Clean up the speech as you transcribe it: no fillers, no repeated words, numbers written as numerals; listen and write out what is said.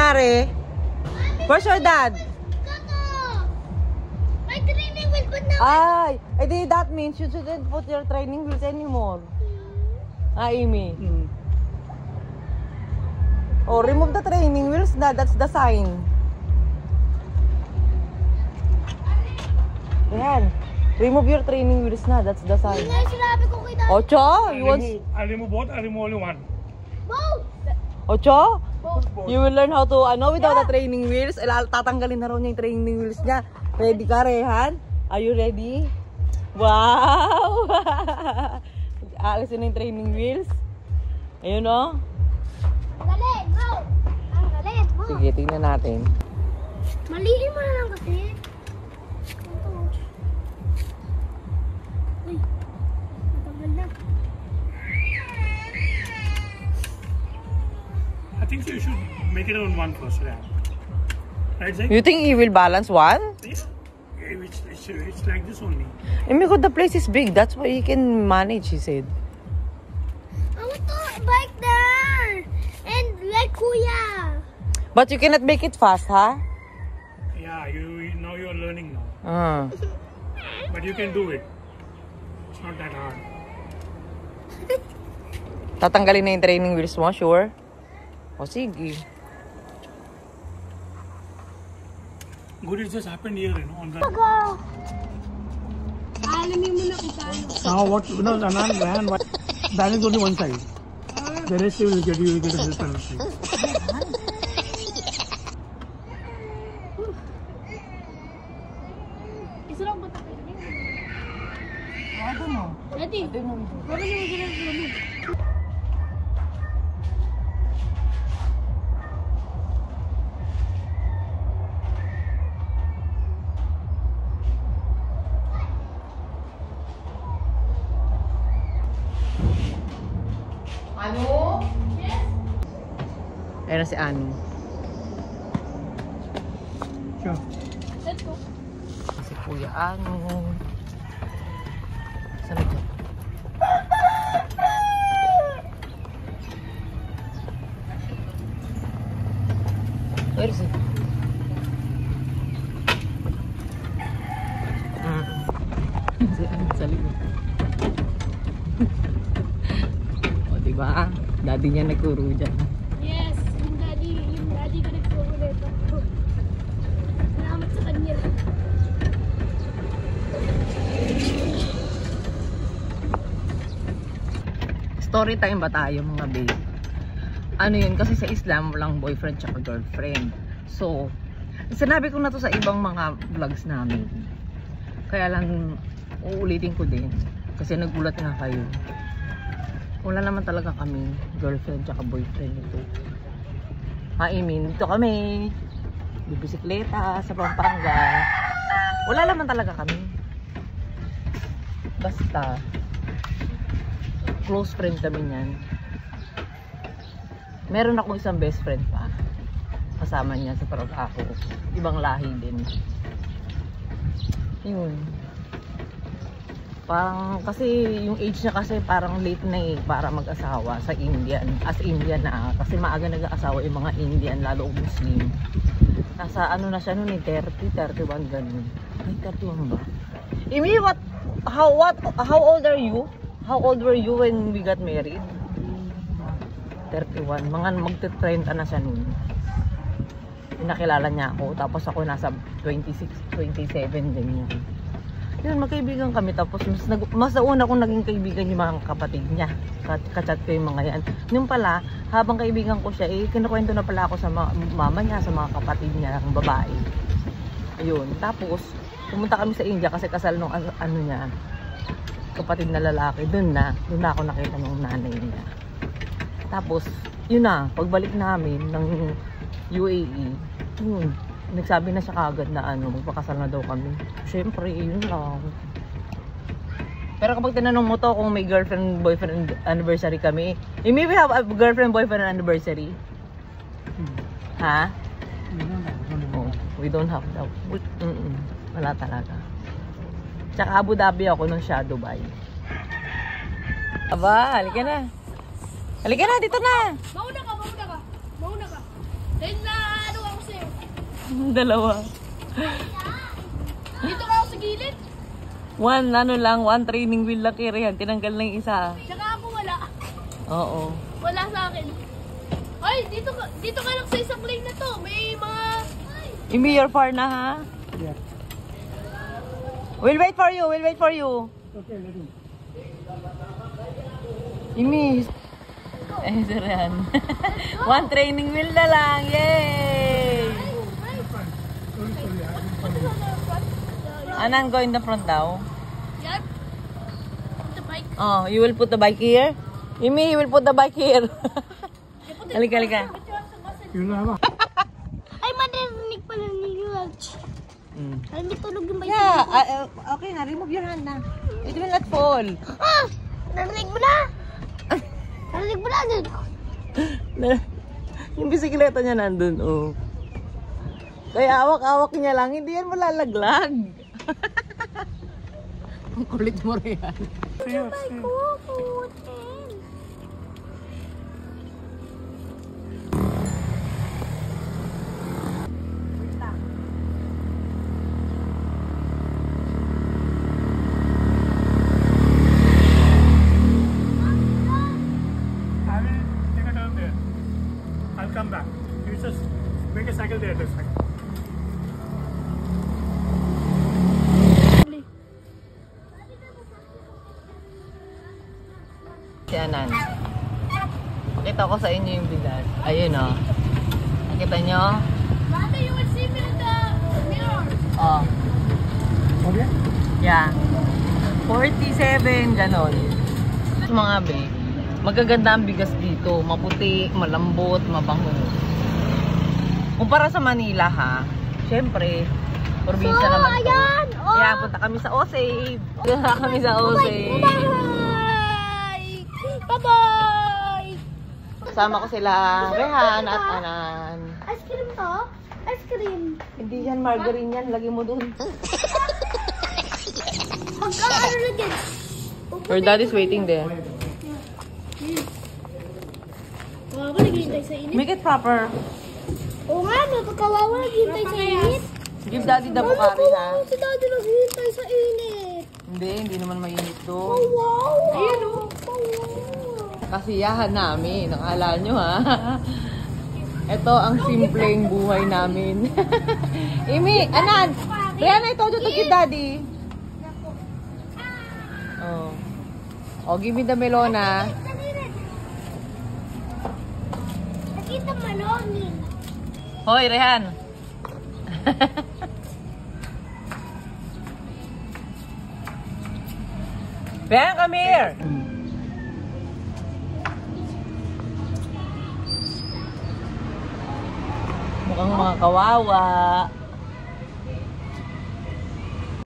nangyari? Where's your dad? My training wheels, but now. Ay, that means you shouldn't put your training wheels anymore. Amy. Oh, remove the training wheels na. That's the sign. Ayan. Remove your training wheels na. That's the sign. Ocho, I'll remove both. I'll remove only one. Both. Ocho? You will learn how to, without the training wheels. Tatanggalin na raw niya yung training wheels niya. Ready ka, Rehan? Are you ready? Wow! Alisin na yung training wheels. Ayun, o. Galing, bro. Ang galing, bro. Sige, tingnan natin. Maliin mo na lang kasi. Uy, matagal na. I think you should make it on one first, yeah. Right, Zach? You think he will balance one? Yes. It's like this only. Because the place is big. That's why he can manage, he said. I want to bike there. And like Kuya. But you cannot make it fast, huh? Yeah, now you're learning now. But you can do it. It's not that hard. Tatanggalin na yung training wheels mo, sure? O sige. Good, it just happened here, on the... Alamin mo na kung paano. Now what? No, man, what? That is only one side. The rest you will get a help and everything. Isa lang ba tayo? I don't know. Ready? Ready mo gano'n. Anu? Yes. Ayan na si Anu. Sure. Let's go. Si Kuya Anu. Saan ito? Where is it? Si Anu sa likod. O diba? Daddy niya nagturo dyan. Yes, yung daddy ko nagturo nito. Salamat sa kanya. Story time ba tayo mga babe? Ano yun? Kasi sa Islam walang boyfriend tsaka girlfriend. So, sinabi ko na to sa ibang mga vlogs namin. Kaya lang uulitin ko din. Kasi nagulat nga kayo. Wala naman talaga kami girlfriend tsaka boyfriend ito. I mean, dito kami bibisikleta sa Pampanga. Wala naman talaga kami. Basta close friend kami niyan. Meron akong isang best friend pa. Kasama niya sa trabaho. Ibang lahi din. Yun. Parang kasi yung age niya kasi parang late na eh para mag-asawa sa Indian. As Indian na. Kasi maaga nag-aasawa yung mga Indian, lalo Muslim. Nasa ano na siya noon eh, 30, 31 ganun. Ay, 31 ba? Imi, how old are you? How old were you when we got married? 31. Mga magte-30 na siya noon. Pinakilala niya ako. Tapos ako nasa 26, 27 ganyan. Yun, magkaibigan kami. Tapos mas nauna kong naging kaibigan yung mga kapatid niya. Kachat ko yung mga yan. Yung pala, habang kaibigan ko siya, kinukwento na pala ako sa mama niya, sa mga kapatid niya, ang babae. Ayun. Tapos, pumunta kami sa India kasi kasal nung ano niya, kapatid na lalaki. Doon na ako nakita ng nanay niya. Tapos, yun na, pagbalik namin ng UAE, yun, nagsabi na siya kagad na magpakasal na daw kami. Siyempre, yun lang. Pero kapag tinanong mo to kung may girlfriend-boyfriend anniversary kami, maybe we have a girlfriend-boyfriend anniversary? Ha? Oh, we don't have that. Wala talaga. Tsaka Abu Dhabi ako nung siya Dubai. Aba, halika na. Halika na, dito na. Mauna ka. Mauna ka. Dahil na sa'yo. Dalawa. Dito ka ako sa gilid. One training wheel lang Rehan. Tinanggal na yung isa. Tsaka ako wala. Oo. Wala sa akin. Ay, dito ka lang sa isang lane na to. May mga... Imi, you're far na ha? Yeah. We'll wait for you. Okay, let me. Imi. Si Rehan. One training wheel na lang. Yay! Anan, go in the front daw. Yan. The bike. Oh, you will put the bike here? Imi, you will put the bike here. Halika. You know, Ay, madarinig pala ni George. Ay, may tulog yung bike. Yeah, okay na. Remove your hand na. It will not fall. Ah! Narinig mo na! Narinig mo na dun. Yung bisikleta niya nandun, oh. Kaya awak-awak niya lang, hindi yan malalaglag. Ang kulit mo rin yan. Yung bike ko, putin. I will take a turn there. I'll come back. You just make a cycle there this side. Si Anan. Pakita ko sa inyo yung bigas. Ayun, oh. Nakita nyo? Mother, you will see me in the mirror. Oh. Okay? Yeah. 47, ganon. Mga babe, magaganda ang bigas dito. Maputi, malambot, mabango. Kumpara sa Manila, ha? Siyempre, probinsya naman to. Ayan! Oh. Yeah, punta kami sa Osave. Punta kami sa Osave. Bye! Bye-bye! Kasama ko sila, Rehan at Anan. Ice cream to? Ice cream. Hindi yan, margarine yan. Lagi mo dun. Magkakaano na din. Your dad is waiting there. Kawawa, naghihintay sa init. Make it proper. Oo nga, no, kawawa, naghihintay sa init. Give daddy the bukari, ha? Kawawa si daddy naghihintay sa init. Hindi naman mainit doon. Wow! Ayun o. Kasiyahan namin. Nakala nyo, ha? Ito ang simpleng buhay namin. Imi, Anan! Rihanna, I told you to give daddy. Oh. Oh, give me the melona. Nakita malonin. Hoy, Rehan. Rehan, come here. Mukhang mga kawawa.